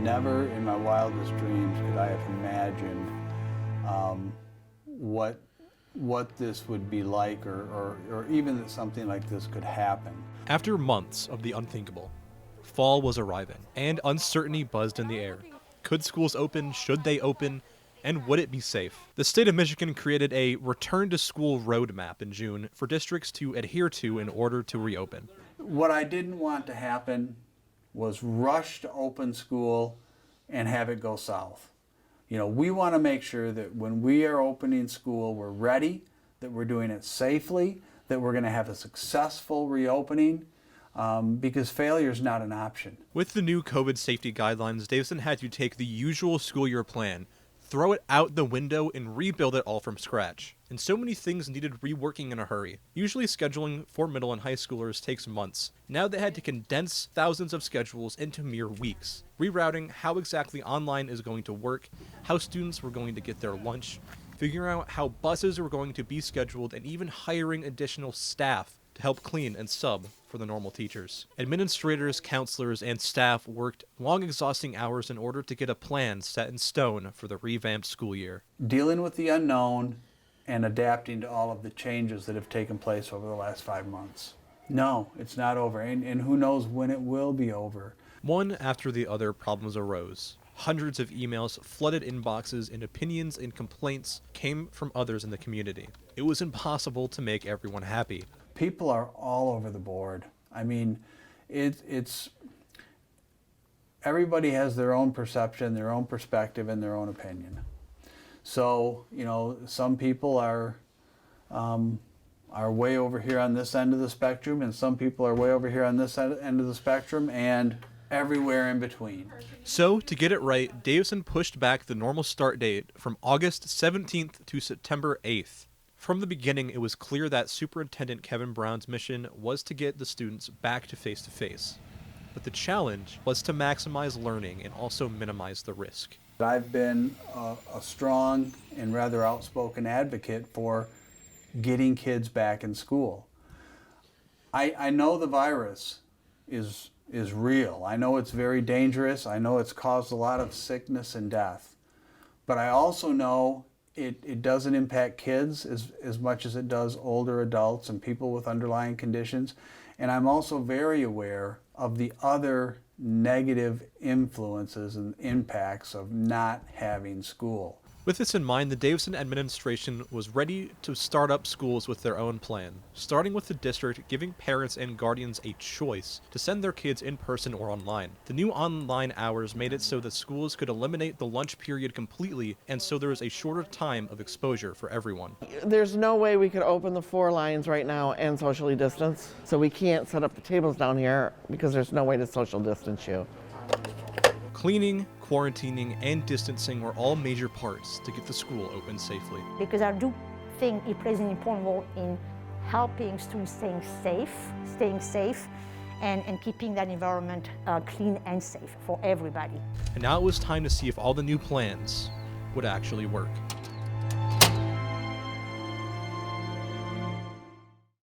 never in my wildest dreams could I have imagined what this would be like, or even that something like this could happen. After months of the unthinkable, fall was arriving, and uncertainty buzzed in the air. Could schools open? Should they open? And would it be safe? The state of Michigan created a return-to-school roadmap in June for districts to adhere to in order to reopen. What I didn't want to happen was rush to open school and have it go south. You know, we want to make sure that when we are opening school, we're ready, that we're doing it safely, that we're going to have a successful reopening, because failure is not an option. With the new COVID safety guidelines, Davison had to take the usual school year plan, throw it out the window, and rebuild it all from scratch. And so many things needed reworking in a hurry. Usually scheduling for middle and high schoolers takes months. Now they had to condense thousands of schedules into mere weeks. Rerouting how exactly online is going to work, how students were going to get their lunch, figuring out how buses were going to be scheduled, and even hiring additional staff to help clean and sub for the normal teachers. Administrators, counselors, and staff worked long, exhausting hours in order to get a plan set in stone for the revamped school year. Dealing with the unknown and adapting to all of the changes that have taken place over the last 5 months. No, it's not over, and who knows when it will be over. One after the other problems arose. Hundreds of emails flooded inboxes, and opinions and complaints came from others in the community. It was impossible to make everyone happy. People are all over the board. I mean, it's everybody has their own perception, their own perspective, and their own opinion. So, you know, some people are way over here on this end of the spectrum, and some people are way over here on this end of the spectrum, and everywhere in between. So, to get it right, Davison pushed back the normal start date from August 17th to September 8th. From the beginning, it was clear that Superintendent Kevin Brown's mission was to get the students back to face-to-face. But the challenge was to maximize learning and also minimize the risk. I've been a strong and rather outspoken advocate for getting kids back in school. I know the virus is real. I know it's very dangerous. I know it's caused a lot of sickness and death. But I also know it doesn't impact kids as much as it does older adults and people with underlying conditions. And I'm also very aware of the other negative influences and impacts of not having school. With this in mind, the Davison administration was ready to start up schools with their own plan, starting with the district giving parents and guardians a choice to send their kids in person or online. The new online hours made it so that schools could eliminate the lunch period completely, and so there was a shorter time of exposure for everyone. There's no way we could open the 4 lines right now and socially distance, so we can't set up the tables down here because there's no way to social distance you. Cleaning, quarantining, and distancing were all major parts to get the school open safely. Because I do think it plays an important role in helping students staying safe, and keeping that environment clean and safe for everybody. And now it was time to see if all the new plans would actually work.